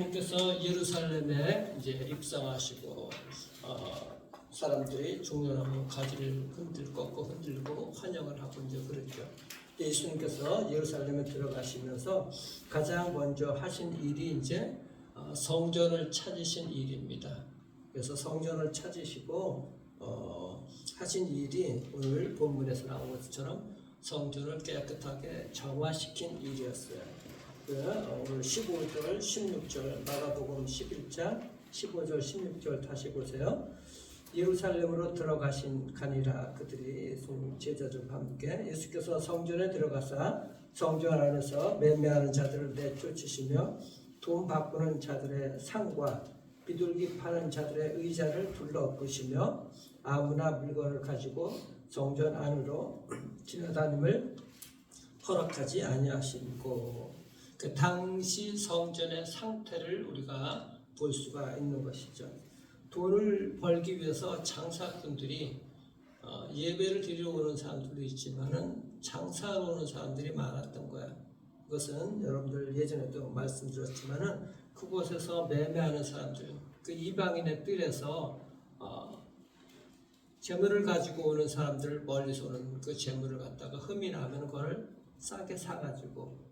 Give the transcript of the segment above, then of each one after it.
예수님께서 예루살렘에 이제 입성하시고 사람들이 종려나무 가지를 꺾고 흔들고 환영을 하고 이제 그랬죠. 예수님께서 예루살렘에 들어가시면서 가장 먼저 하신 일이 이제 성전을 찾으신 일입니다. 그래서 성전을 찾으시고 하신 일이 오늘 본문에서 나온 것처럼 성전을 깨끗하게 정화시킨 일이었어요. 오늘 15절, 16절, 마가복음 11장 15절, 16절 다시 보세요. 예루살렘으로 들어가신 가니라 그들이 예수님 제자들과 함께 예수께서 성전에 들어가사 성전 안에서 매매하는 자들을 내쫓으시며 돈 바꾸는 자들의 상과 비둘기 파는 자들의 의자를 둘러엎으시며 아무나 물건을 가지고 성전 안으로 지나다님을 허락하지 아니하시고 그 당시 성전의 상태를 우리가 볼 수가 있는 것이죠. 돈을 벌기 위해서 장사꾼들이 예배를 드리러 오는 사람들도 있지만은 장사하러 오는 사람들이 많았던 거야. 그것은 여러분들 예전에도 말씀드렸지만은 그곳에서 매매하는 사람들, 그 이방인의 뜰에서 재물을 가지고 오는 사람들을 멀리서 오는 그 재물을 갖다가 흠이 나면 그걸 싸게 사가지고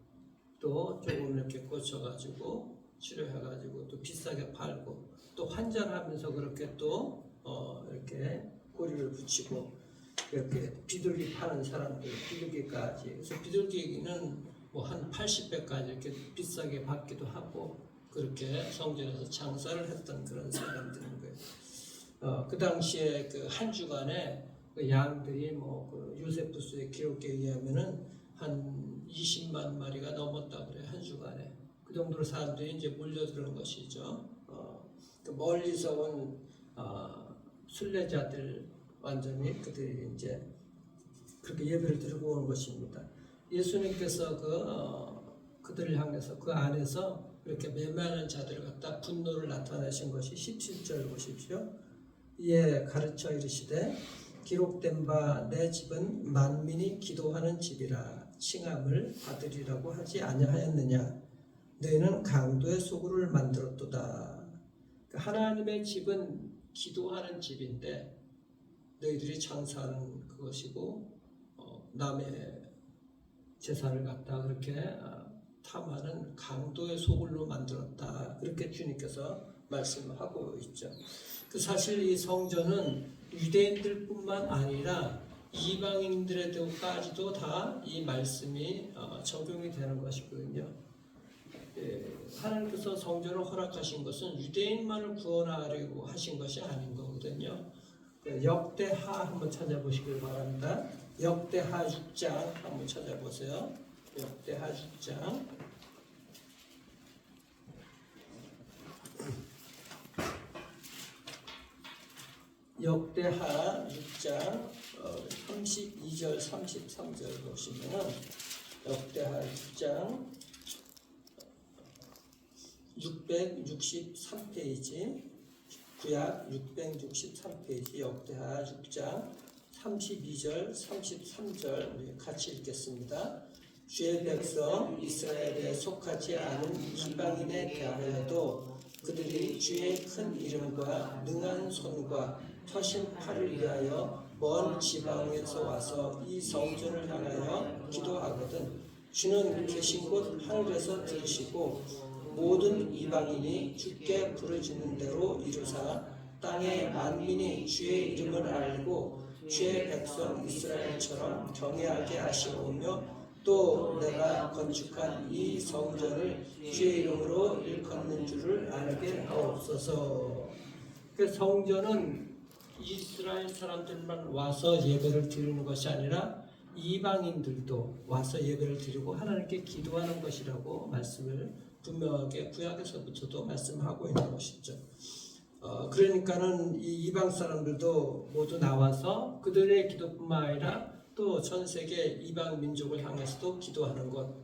또 조금 이렇게 고쳐가지고 치료해가지고 또 비싸게 팔고 또 환전하면서 그렇게 또 이렇게 고리를 붙이고 이렇게 비둘기 파는 사람들 비둘기까지 그래서 비둘기는 뭐 한 80배까지 이렇게 비싸게 받기도 하고 그렇게 성전에서 장사를 했던 그런 사람들인 거예요. 그 당시에 그 한 주간에 그 양들이 그 요세푸스의 기록에 의하면은 한 20만 마리가 넘었다 그래 한 주간에 그 정도로 사람들이 이제 몰려드는 것이죠. 그 멀리서 온 순례자들 완전히 그들이 이제 그렇게 예배를 드리고 오는 것입니다. 예수님께서 그들을 향해서 그 안에서 이렇게 매매하는 자들을 갖다 분노를 나타내신 것이 17절 보십시오. 이에 가르쳐 이르시되 기록된 바 내 집은 만민이 기도하는 집이라 칭함을 받으리라고 하지 아니하였느냐. 너희는 강도의 소굴을 만들었도다. 하나님의 집은 기도하는 집인데 너희들이 장사하는 그것이고 남의 재산을 갖다 그렇게 탐하는 강도의 소굴로 만들었다. 그렇게 주님께서 말씀하고 있죠. 사실 이 성전은 유대인들뿐만 아니라 이방인들에게까지도 다 이 말씀이 적용이 되는 것이거든요. 하나님께서 성전을 허락하신 것은 유대인만을 구원하려고 하신 것이 아닌 거거든요. 역대하 한번 찾아보시길 바랍니다. 역대하 6장 한번 찾아보세요. 역대하 6장 역대하 6장 32절 33절 보시면 역대하 6장 663페이지 구약 663페이지 역대하 6장 32절 33절 우리 같이 읽겠습니다. 주의 백성 이스라엘에 속하지 않은 이방인에 대하여도 그들이 주의 큰 이름과 능한 손과 터신 팔을 위하여 먼 지방에서 와서 이 성전을 향하여 기도하거든 주는 계신 곳 하늘에서 들으시고 모든 이방인이 주께 부르짖는 대로 이루사 땅의 만민이 주의 이름을 알고 주의 백성 이스라엘처럼 경외하게 하시오며 또 내가 건축한 이 성전을 주의 이름으로 일컫는 줄을 알게 하옵소서. 그 성전은 이스라엘 사람들만 와서 예배를 드리는 것이 아니라 이방인들도 와서 예배를 드리고 하나님께 기도하는 것이라고 말씀을 분명하게 구약에서부터도 말씀하고 있는 것이죠. 그러니까는 이 이방 사람들도 모두 나와서 그들의 기도뿐만 아니라 또 전 세계 이방 민족을 향해서도 기도하는 것.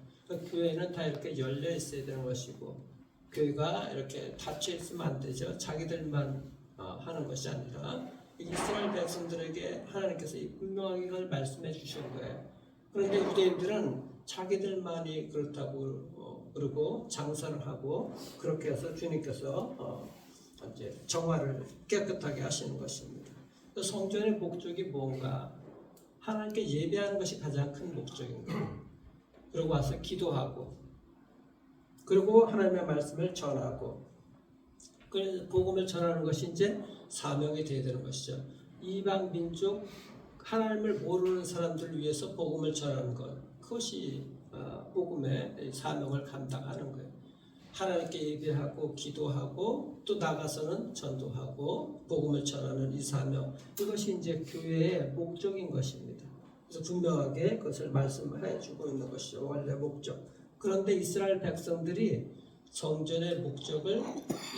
교회는 다 이렇게 열려 있어야 되는 것이고 교회가 이렇게 닫혀 있으면 안 되죠. 자기들만 하는 것이 아니라 이스라엘 백성들에게 하나님께서 분명하게 이걸 말씀해 주신 거예요. 그런데 유대인들은 자기들만이 그렇다고 그리고 장사를 하고 그렇게 해서 주님께서 이제 정화를 깨끗하게 하시는 것입니다. 성전의 목적이 뭔가? 하나님께 예배하는 것이 가장 큰 목적인 거예요. 그리고 와서 기도하고 그리고 하나님의 말씀을 전하고 그래서 복음을 전하는 것이 이제 사명이 되어야 되는 것이죠. 이방 민족 하나님을 모르는 사람들을 위해서 복음을 전하는 것, 그것이 복음의 사명을 감당하는 거예요. 하나님께 예배하고 기도하고 또 나가서는 전도하고 복음을 전하는 이 사명, 이것이 이제 교회의 목적인 것입니다. 그래서 분명하게 그것을 말씀해 주고 있는 것이죠. 원래 목적. 그런데 이스라엘 백성들이 성전의 목적을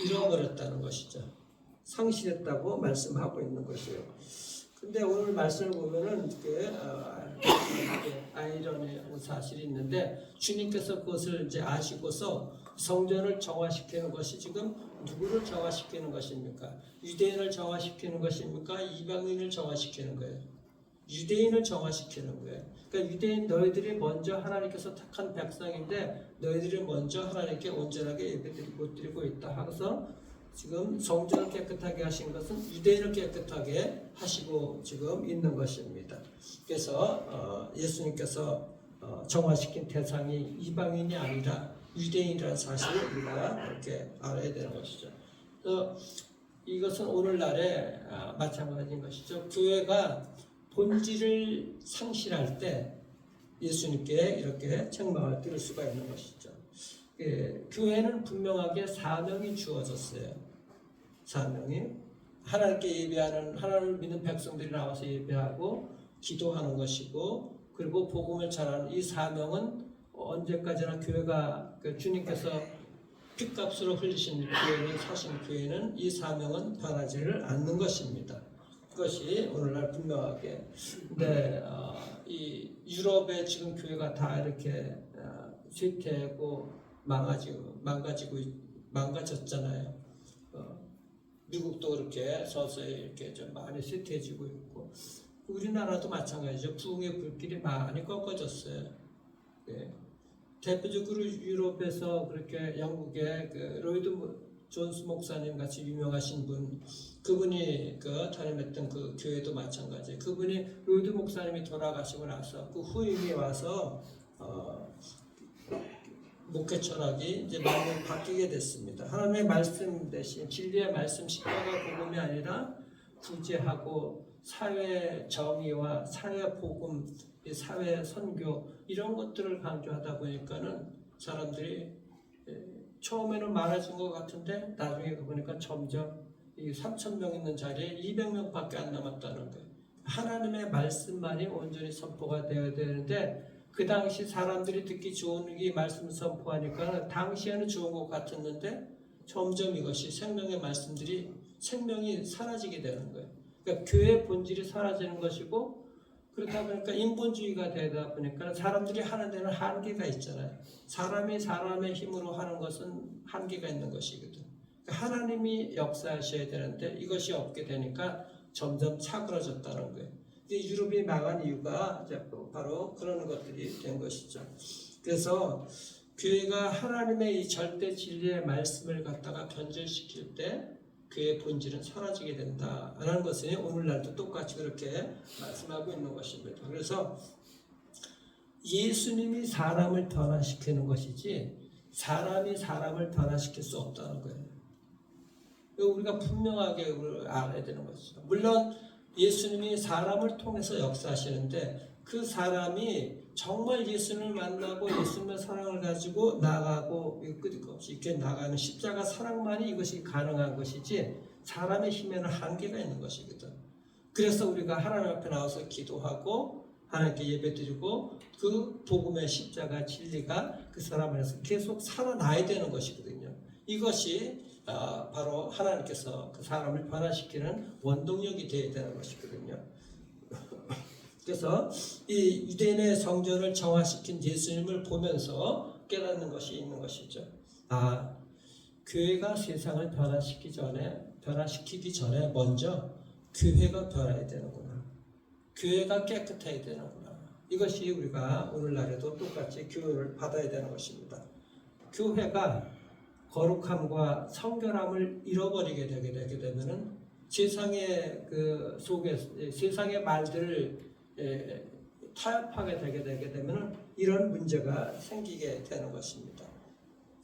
잃어버렸다는 것이죠. 상실했다고 말씀하고 있는 것이에요. 근데 오늘 말씀을 보면은 아이러니한 사실이 있는데 주님께서 그것을 이제 아시고서 성전을 정화시키는 것이 지금 누구를 정화시키는 것입니까? 유대인을 정화시키는 것입니까? 이방인을 정화시키는 거예요. 유대인을 정화시키는 거예요. 그러니까 유대인 너희들이 먼저 하나님께서 택한 백성인데 너희들이 먼저 하나님께 온전하게 예배드리고 못 드리고 있다 하고서 지금 성전을 깨끗하게 하신 것은 유대인을 깨끗하게 하시고 지금 있는 것입니다. 그래서 예수님께서 정화시킨 대상이 이방인이 아니라 유대인이라는 사실을 우리가 이렇게 알아야 되는 것이죠. 그래서 이것은 오늘날에 마찬가지인 것이죠. 교회가 본질을 상실할 때 예수님께 이렇게 책망을 들을 수가 있는 것이죠. 교회는 분명하게 사명이 주어졌어요. 사명이 하나님께 예배하는, 하나님을 믿는 백성들이 나와서 예배하고 기도하는 것이고, 그리고 복음을 전하는 이 사명은 언제까지나 교회가 주님께서 핏값으로 흘리신 교회는, 사신 교회는 이 사명은 변하지를 않는 것입니다. 그것이 오늘날 분명하게. 근데 이 유럽의 지금 교회가 다 이렇게 쇠퇴하고 망가졌잖아요. 미국도 그렇게 서서히 이렇게 좀 많이 쇠퇴해지고 있고, 우리나라도 마찬가지죠. 부흥의 불길이 많이 꺾어졌어요. 네. 대표적으로 유럽에서 그렇게 영국의 그 로이드 존스 목사님 같이 유명하신 분, 그분이 담임했던 그 교회도 마찬가지예요. 그분이 로이드 목사님이 돌아가시고 나서 그 후임이 와서 목회 철학이 이제 많이 바뀌게 됐습니다. 하나님의 말씀 대신 진리의 말씀 십자가 복음이 아니라 구제하고 사회 정의와 사회 복음, 사회 선교 이런 것들을 강조하다 보니까는 사람들이 처음에는 많아진 것 같은데 나중에 보니까 점점 이 3,000명 있는 자리에 200명밖에 안 남았다는 거예요. 하나님의 말씀만이 온전히 선포가 되어야 되는데 그 당시 사람들이 듣기 좋은 이 말씀 선포하니까 당시에는 좋은 것 같았는데 점점 이것이 생명의 말씀들이 생명이 사라지게 되는 거예요. 그러니까 교회의 본질이 사라지는 것이고, 그렇다 보니까 인본주의가 되다 보니까 사람들이 하는 데는 한계가 있잖아요. 사람이 사람의 힘으로 하는 것은 한계가 있는 것이거든. 그러니까 하나님이 역사하셔야 되는데 이것이 없게 되니까 점점 차그러졌다는 거예요. 유럽이 망한 이유가 바로 그런 것들이 된 것이죠. 그래서 교회가 하나님의 이 절대 진리의 말씀을 갖다가 변절시킬 때 그의 본질은 사라지게 된다라는 것은 오늘날도 똑같이 그렇게 말씀하고 있는 것입니다. 그래서 예수님이 사람을 변화시키는 것이지 사람이 사람을 변화시킬 수 없다는 거예요. 우리가 분명하게 알아야 되는 것이죠. 물론 예수님이 사람을 통해서 역사하시는데 그 사람이 정말 예수님을 만나고 예수님의 사랑을 가지고 나가고 끝없이 이렇게 나가는 십자가 사랑만이 이것이 가능한 것이지 사람의 힘에는 한계가 있는 것이거든. 그래서 우리가 하나님 앞에 나와서 기도하고 하나님께 예배드리고 그 복음의 십자가 진리가 그 사람 안에서 계속 살아나야 되는 것이거든요. 이것이 바로 하나님께서 그 사람을 변화시키는 원동력이 되어야 되는 것이거든요. 그래서 이 유대인의 성전을 정화시킨 예수님을 보면서 깨닫는 것이 있는 것이죠. 교회가 세상을 변화시키기 전에 먼저 교회가 변해야 되는구나. 교회가 깨끗해야 되는구나. 이것이 우리가 오늘날에도 똑같이 교훈을 받아야 되는 것입니다. 교회가 거룩함과 성결함을 잃어버리게 되게 되면은 세상의 그 속에 세상의 말들을 타협하게 되게 되면은 이런 문제가 생기게 되는 것입니다.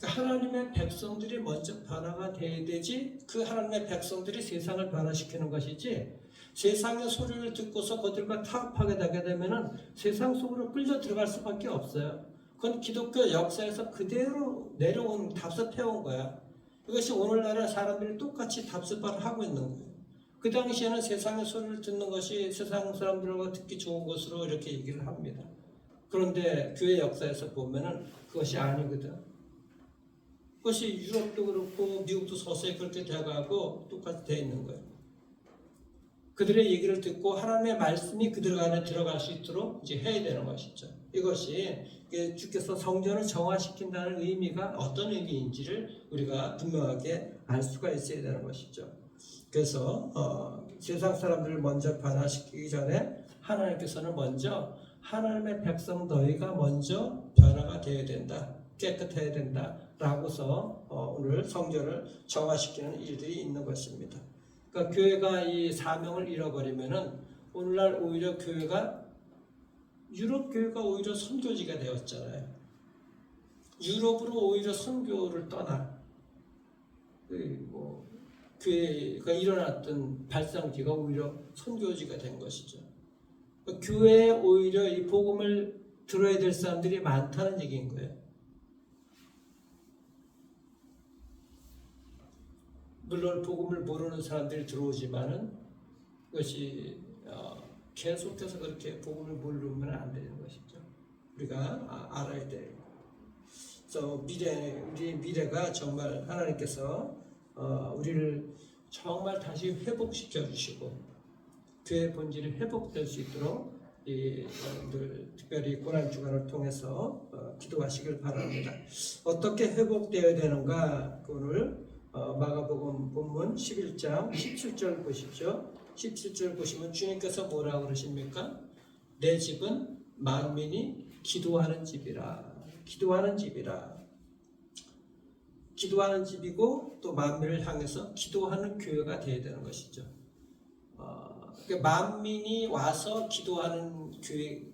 하나님의 백성들이 먼저 변화가 돼야 되지, 그 하나님의 백성들이 세상을 변화시키는 것이지, 세상의 소리를 듣고서 그들과 타협하게 되게 되면은 세상 속으로 끌려 들어갈 수밖에 없어요. 그건 기독교 역사에서 그대로 내려온 답습해온 거야. 이것이 오늘날의 사람들이 똑같이 답습을 하고 있는 거예요. 그 당시에는 세상의 소리를 듣는 것이 세상 사람들과 듣기 좋은 것으로 이렇게 얘기를 합니다. 그런데 교회 역사에서 보면은 그것이 아니거든. 그것이 유럽도 그렇고 미국도 서서히 그렇게 돼가고 똑같이 돼 있는 거예요. 그들의 얘기를 듣고 하나님의 말씀이 그들 안에 들어갈 수 있도록 이제 해야 되는 것이죠. 이것이 주께서 성전을 정화시킨다는 의미가 어떤 의미인지를 우리가 분명하게 알 수가 있어야 되는 것이죠. 그래서 세상 사람들을 먼저 변화시키기 전에 하나님께서는 먼저 하나님의 백성 너희가 먼저 변화가 되어야 된다, 깨끗해야 된다 라고서 오늘 성전을 정화시키는 일들이 있는 것입니다. 그러니까 교회가 이 사명을 잃어버리면은 오늘날 오히려 교회가 유럽 교회가 오히려 선교지가 되었잖아요. 유럽으로 오히려 선교를 떠나 교회가 일어났던 발상지가 오히려 선교지가 된 것이죠. 그러니까 교회에 오히려 이 복음을 들어야 될 사람들이 많다는 얘기인 거예요. 물론 복음을 모르는 사람들이 들어오지만은 그것이 계속해서 그렇게 복음을 모르면 안 되는 것이죠. 우리가 알아야 돼요. 그래서 우리 미래가 정말 하나님께서 우리를 정말 다시 회복시켜 주시고 교회 본질이 회복될 수 있도록 여러분들 특별히 고난 주간을 통해서 기도하시길 바랍니다. 어떻게 회복되어야 되는가? 오늘 마가복음 본문 11장 17절 보십시오. 17절 보시면 주님께서 뭐라고 그러십니까? 내 집은 만민이 기도하는 집이라. 기도하는 집이라. 기도하는 집이고 또 만민을 향해서 기도하는 교회가 되어야 되는 것이죠. 그러니까 만민이 와서 기도하는 교회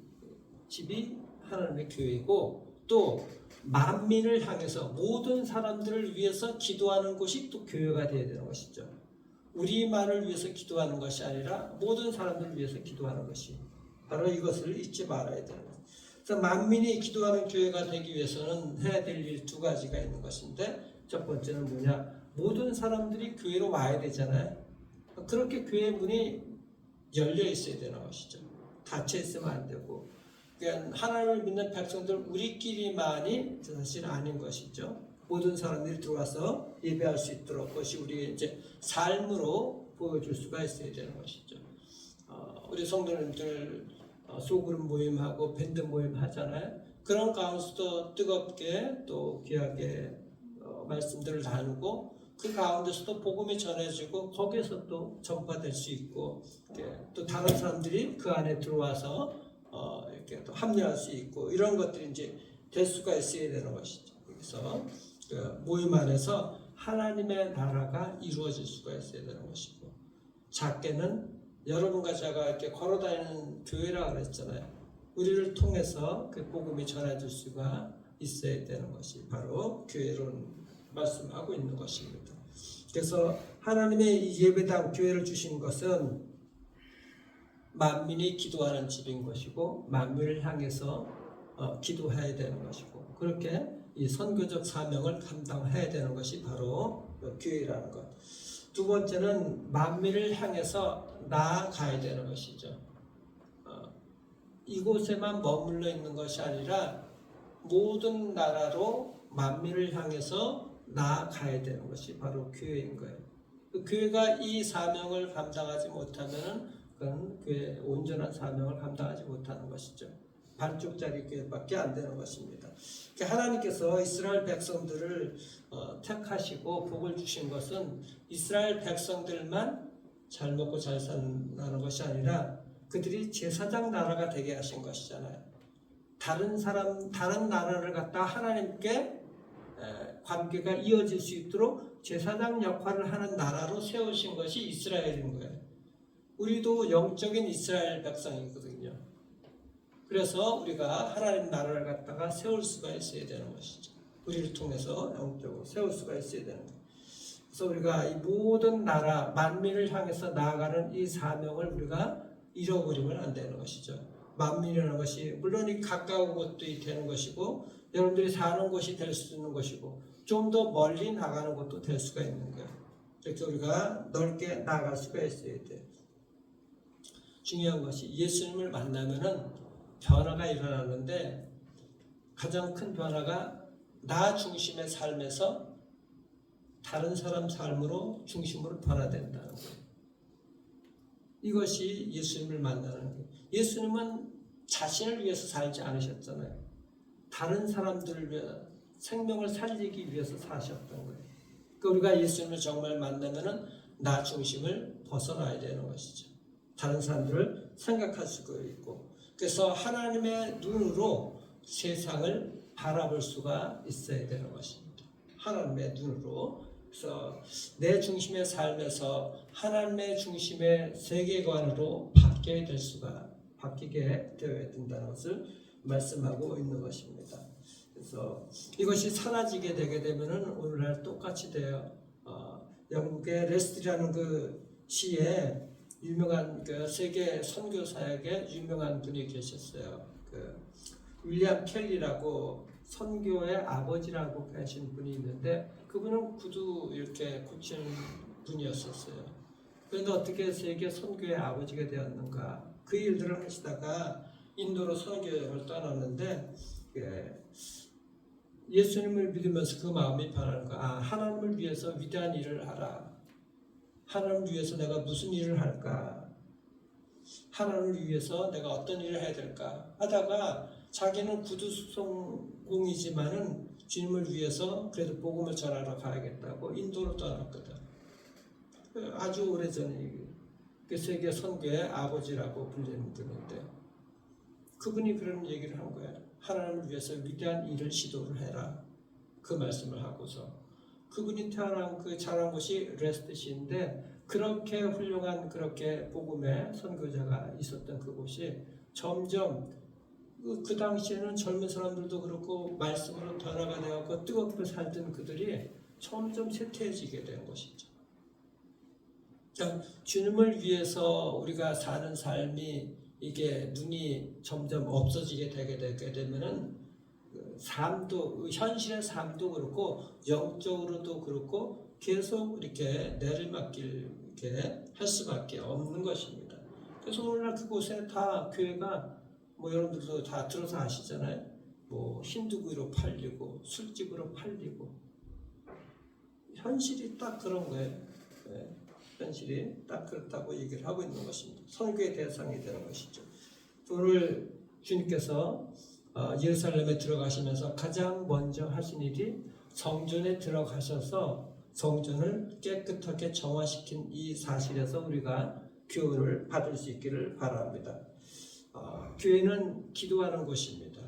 집이 하나님의 교회이고 또 만민을 향해서 모든 사람들을 위해서 기도하는 곳이 또 교회가 되어야 되는 것이죠. 우리만을 위해서 기도하는 것이 아니라 모든 사람들을 위해서 기도하는 것이 바로 이것을 잊지 말아야 되는 것입니다. 그래서 만민이 기도하는 교회가 되기 위해서는 해야 될 일 두 가지가 있는 것인데 첫 번째는 뭐냐? 모든 사람들이 교회로 와야 되잖아요. 그렇게 교회 문이 열려 있어야 되는 것이죠. 닫혀 있으면 안 되고 그러니까 하나님을 믿는 백성들 우리끼리만이 사실 아닌 것이죠. 모든 사람들이 들어와서 예배할 수 있도록 그것이 우리의 이제 삶으로 보여줄 수가 있어야 되는 것이죠. 우리 성도님들 소그룹 모임하고 밴드 모임 하잖아요. 그런 가운데서도 뜨겁게 또 귀하게 말씀들을 나누고 그 가운데서도 복음이 전해지고 거기에서 또 전파될 수 있고 또 다른 사람들이 그 안에 들어와서 이렇게 또 합류할 수 있고 이런 것들이 이제 될 수가 있어야 되는 것이죠. 그래서 그 모임 안에서 하나님의 나라가 이루어질 수가 있어야 되는 것이고 작게는 여러분과 제가 이렇게 걸어다니는 교회라고 그랬잖아요. 우리를 통해서 그 복음이 전해질 수가 있어야 되는 것이 바로 교회론 말씀하고 있는 것입니다. 그래서 하나님의 이 예배당 교회를 주신 것은 만민이 기도하는 집인 것이고 만민을 향해서 기도해야 되는 것이고 그렇게 이 선교적 사명을 감당해야 되는 것이 바로 교회라는 것. 두 번째는 만민을 향해서 나아가야 되는 것이죠. 이곳에만 머물러 있는 것이 아니라 모든 나라로 만민을 향해서 나아가야 되는 것이 바로 교회인 거예요. 그 교회가 이 사명을 감당하지 못하면 그건 교회의 온전한 사명을 감당하지 못하는 것이죠. 반쪽짜리 교회밖에 안 되는 것입니다. 하나님께서 이스라엘 백성들을 택하시고 복을 주신 것은 이스라엘 백성들만 잘 먹고 잘 산다는 것이 아니라 그들이 제사장 나라가 되게 하신 것이잖아요. 다른 나라를 갖다 하나님께 관계가 이어질 수 있도록 제사장 역할을 하는 나라로 세우신 것이 이스라엘인 거예요. 우리도 영적인 이스라엘 백성이거든요. 그래서 우리가 하나님 나라를 갖다가 세울 수가 있어야 되는 것이죠. 우리를 통해서 영적으로 세울 수가 있어야 되는 거예요. 그래서 우리가 이 모든 나라, 만민을 향해서 나아가는 이 사명을 우리가 잃어버리면 안 되는 것이죠. 만민이라는 것이 물론 이 가까운 곳도 되는 것이고 여러분들이 사는 곳이 될 수 있는 것이고 좀 더 멀리 나가는 것도 될 수가 있는 거예요. 이렇게 우리가 넓게 나갈 수가 있어야 돼요. 중요한 것이 예수님을 만나면은 변화가 일어나는데 가장 큰 변화가 나 중심의 삶에서 다른 사람 삶으로 중심으로 변화된다는 거예요. 이것이 예수님을 만나는 거예요. 예수님은 자신을 위해서 살지 않으셨잖아요. 다른 사람들을 위해 생명을 살리기 위해서 사셨던 거예요. 그러니까 우리가 예수님을 정말 만나면은 나 중심을 벗어나야 되는 것이죠. 다른 사람들을 생각할 수가 있고, 그래서 하나님의 눈으로 세상을 바라볼 수가 있어야 되는 것입니다. 하나님의 눈으로. 그래서 내 중심의 삶에서 하나님의 중심의 세계관으로 바뀌게 되어야 된다는 것을 말씀하고 있는 것입니다. 그래서 이것이 사라지게 되게 되면은 오늘날 똑같이 돼요. 영국의 레스트라는 그 시에 유명한 그 세계 선교사에게 유명한 분이 계셨어요. 그 윌리엄 켈리라고 선교의 아버지라고 하신 분이 있는데 그분은 구두 이렇게 고치는 분이었었어요. 그런데 어떻게 세계 선교의 아버지가 되었는가? 그 일들을 하시다가 인도로 선교여행을 떠났는데 예수님을 믿으면서 그 마음이 변하는 거야. 하나님을 위해서 위대한 일을 하라. 하나님을 위해서 내가 무슨 일을 할까? 하나님을 위해서 내가 어떤 일을 해야 될까? 하다가 자기는 구두 수송공이지만은 주님을 위해서 그래도 복음을 전하러 가야겠다고 인도로 떠났거든. 아주 오래전에 그 세계 선교의 아버지라고 불리는 분인데 그분이 그런 얘기를 한 거야. 하나님을 위해서 위대한 일을 시도를 해라. 그 말씀을 하고서 그분이 태어난 그 자란 곳이 레스트시인데 그렇게 훌륭한 그렇게 복음의 선교자가 있었던 그곳이 점점 그 당시에는 젊은 사람들도 그렇고 말씀으로 변화가 되었고 뜨겁게 살던 그들이 점점 쇠퇴해지게 된 것이죠. 주님을 위해서 우리가 사는 삶이 이게 눈이 점점 없어지게 되게 되면은 삶도 현실의 삶도 그렇고 영적으로도 그렇고 계속 이렇게 내리막길게 할 수밖에 없는 것입니다. 그래서 오늘날 그곳에 다 교회가 뭐 여러분들도 다 들어서 아시잖아요. 뭐 힌두교로 팔리고 술집으로 팔리고 현실이 딱 그런 거예요. 네. 현실이 딱 그렇다고 얘기를 하고 있는 것입니다. 선교의 대상이 되는 것이죠. 오늘 주님께서 예루살렘에 들어가시면서 가장 먼저 하신 일이 성전에 들어가셔서 성전을 깨끗하게 정화시킨 이 사실에서 우리가 교훈을 받을 수 있기를 바랍니다. 교회는 기도하는 곳입니다.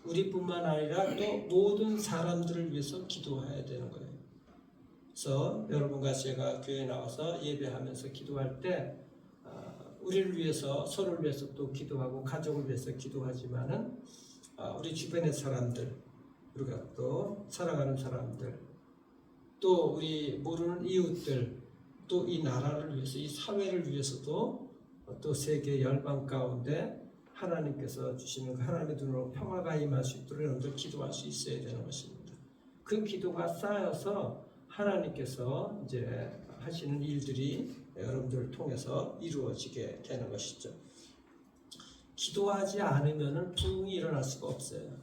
우리뿐만 아니라 또 모든 사람들을 위해서 기도해야 되는 거예요. 그래서 여러분과 제가 교회에 나와서 예배하면서 기도할 때 우리를 위해서 서로를 위해서 또 기도하고 가족을 위해서 기도하지만은 우리 주변의 사람들 우리가 또 살아가는 사람들 또 우리 모르는 이웃들 또 이 나라를 위해서 이 사회를 위해서도 또 세계 열방 가운데 하나님께서 주시는 그 하나님의 눈으로 평화가 임할 수 있도록 여러분들 기도할 수 있어야 되는 것입니다. 그 기도가 쌓여서 하나님께서 이제 하시는 일들이 여러분들을 통해서 이루어지게 되는 것이죠. 기도하지 않으면 부흥이 일어날 수가 없어요.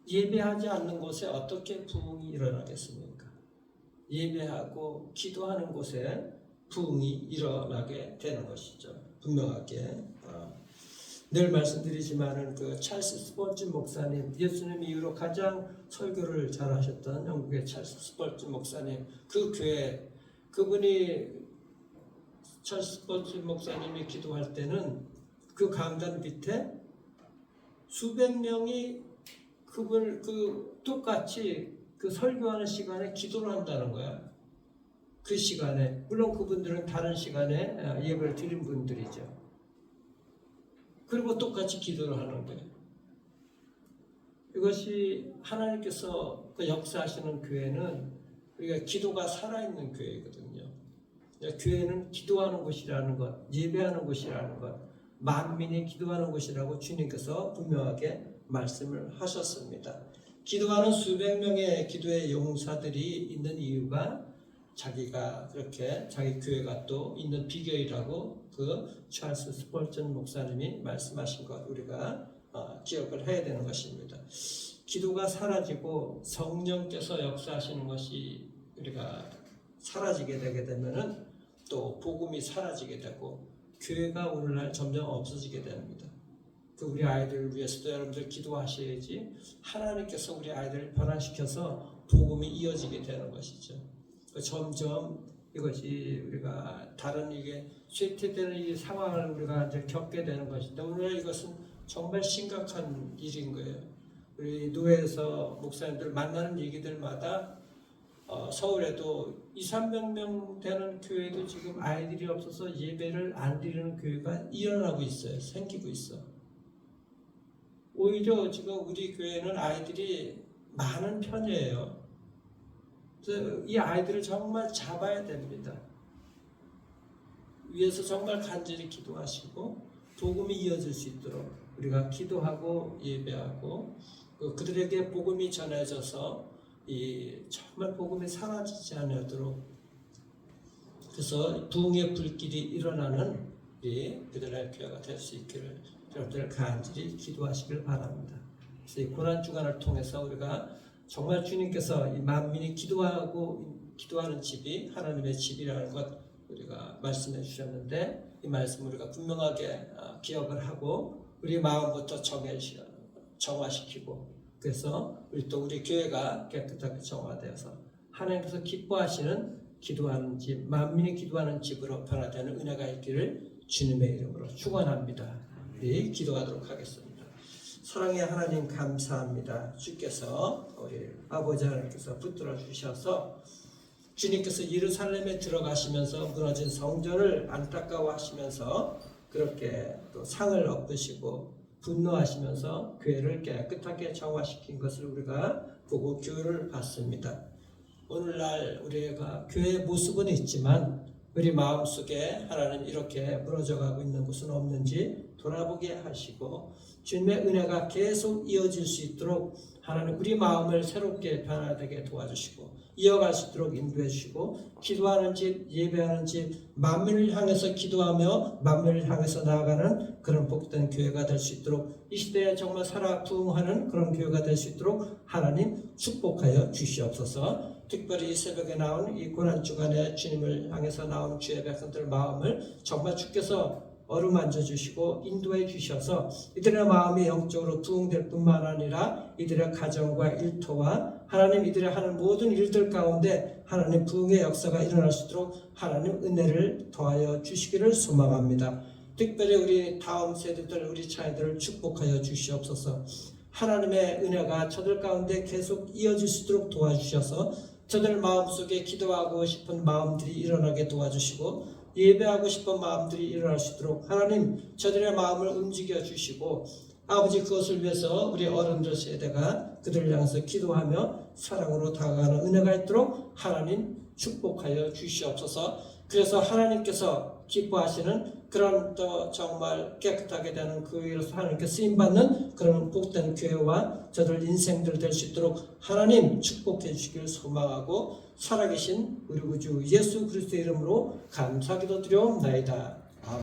예배하지 않는 곳에 어떻게 부흥이 일어나겠습니까? 예배하고 기도하는 곳에 부흥이 일어나게 되는 것이죠. 분명하게. 늘 말씀드리지만은 그 찰스 스펄전 목사님, 예수님 이후로 가장 설교를 잘하셨던 영국의 찰스 스펄전 목사님, 그 교회 그분이 찰스 스펄전 목사님이 기도할 때는 그 강단 밑에 수백 명이 그분 똑같이 그 설교하는 시간에 기도를 한다는 거야. 그 시간에 물론 그분들은 다른 시간에 예배를 드린 분들이죠. 그리고 똑같이 기도를 하는 거예요. 이것이 하나님께서 그 역사하시는 교회는 우리가 기도가 살아있는 교회거든요. 교회는 기도하는 곳이라는 것, 예배하는 곳이라는 것, 만민이 기도하는 곳이라고 주님께서 분명하게 말씀을 하셨습니다. 기도하는 수백 명의 기도의 용사들이 있는 이유가 자기가 그렇게 자기 교회가 또 있는 비결이라고 그 찰스 스펄전 목사님이 말씀하신 것 우리가 기억을 해야 되는 것입니다. 기도가 사라지고 성령께서 역사하시는 것이 우리가 사라지게 되게 되면은 또 복음이 사라지게 되고 교회가 오늘날 점점 없어지게 됩니다. 그 우리 아이들을 위해서도 여러분들 기도하셔야지 하나님께서 우리 아이들을 변화시켜서 복음이 이어지게 되는 것이죠. 점점 이것이 우리가 다른 이게 쇠퇴되는 이 상황을 우리가 이제 겪게 되는 것인데 오늘 이것은 정말 심각한 일인 거예요. 우리 노회에서 목사님들 만나는 얘기들마다 서울에도 200~300명 되는 교회도 지금 아이들이 없어서 예배를 안 드리는 교회가 일어나고 있어요. 생기고 있어. 오히려 지금 우리 교회는 아이들이 많은 편이에요. 그래서 이 아이들을 정말 잡아야 됩니다. 위에서 정말 간절히 기도하시고 복음이 이어질 수 있도록 우리가 기도하고 예배하고 그들에게 복음이 전해져서 정말 복음이 사라지지 않도록 그래서 부흥의 불길이 일어나는 그들의 교회가 될 수 있기를 여러분들 간절히 기도하시길 바랍니다. 그래서 이 고난 주간을 통해서 우리가 정말 주님께서 이 만민이 기도하는 집이 하나님의 집이라는 것 우리가 말씀해 주셨는데 이 말씀 우리가 분명하게 기억을 하고 우리 마음부터 정화시키고 그래서 우리 교회가 깨끗하게 정화되어서 하나님께서 기뻐하시는 기도하는 집, 만민이 기도하는 집으로 변화되는 은혜가 있기를 주님의 이름으로 축원합니다. 우리 기도하도록 하겠습니다. 사랑의 하나님 감사합니다. 주께서 우리 아버지 하나님께서 붙들어 주셔서 주님께서 예루살렘에 들어가시면서 무너진 성전을 안타까워하시면서 그렇게 또 상을 엎으시고 분노하시면서 교회를 깨끗하게 정화시킨 것을 우리가 보고 교훈을 받습니다. 오늘날 우리가 교회의 모습은 있지만 우리 마음속에 하나님 이렇게 무너져가고 있는 곳은 없는지 돌아보게 하시고 주님의 은혜가 계속 이어질 수 있도록 하나님 우리 마음을 새롭게 변화되게 도와주시고 이어갈 수 있도록 인도해 주시고 기도하는 집, 예배하는 집, 만민을 향해서 기도하며 만민을 향해서 나아가는 그런 복된 교회가 될 수 있도록 이 시대에 정말 살아 부흥하는 그런 교회가 될 수 있도록 하나님 축복하여 주시옵소서. 특별히 이 새벽에 나온 이 고난주간에 주님을 향해서 나온 주의 백성들 마음을 정말 주께서 어루만져 주시고 인도해 주셔서 이들의 마음이 영적으로 부흥될 뿐만 아니라 이들의 가정과 일터와 하나님 이들의 하는 모든 일들 가운데 하나님 부흥의 역사가 일어날 수 있도록 하나님 은혜를 더하여 주시기를 소망합니다. 특별히 우리 다음 세대들 우리 자녀들을 축복하여 주시옵소서. 하나님의 은혜가 저들 가운데 계속 이어질 수 있도록 도와주셔서 저들 마음속에 기도하고 싶은 마음들이 일어나게 도와주시고 예배하고 싶은 마음들이 일어날 수 있도록 하나님 저들의 마음을 움직여 주시고 아버지 그것을 위해서 우리 어른들 세대가 그들을 향해서 기도하며 사랑으로 다가가는 은혜가 있도록 하나님 축복하여 주시옵소서. 그래서 하나님께서 기뻐하시는 그런 또 정말 깨끗하게 되는 그 위로서 하나님께 쓰임받는 그런 복된 교회와 저들 인생들 될 수 있도록 하나님 축복해 주시길 소망하고 살아계신 우리 구주 예수 그리스도의 이름으로 감사기도 드려옵나이다.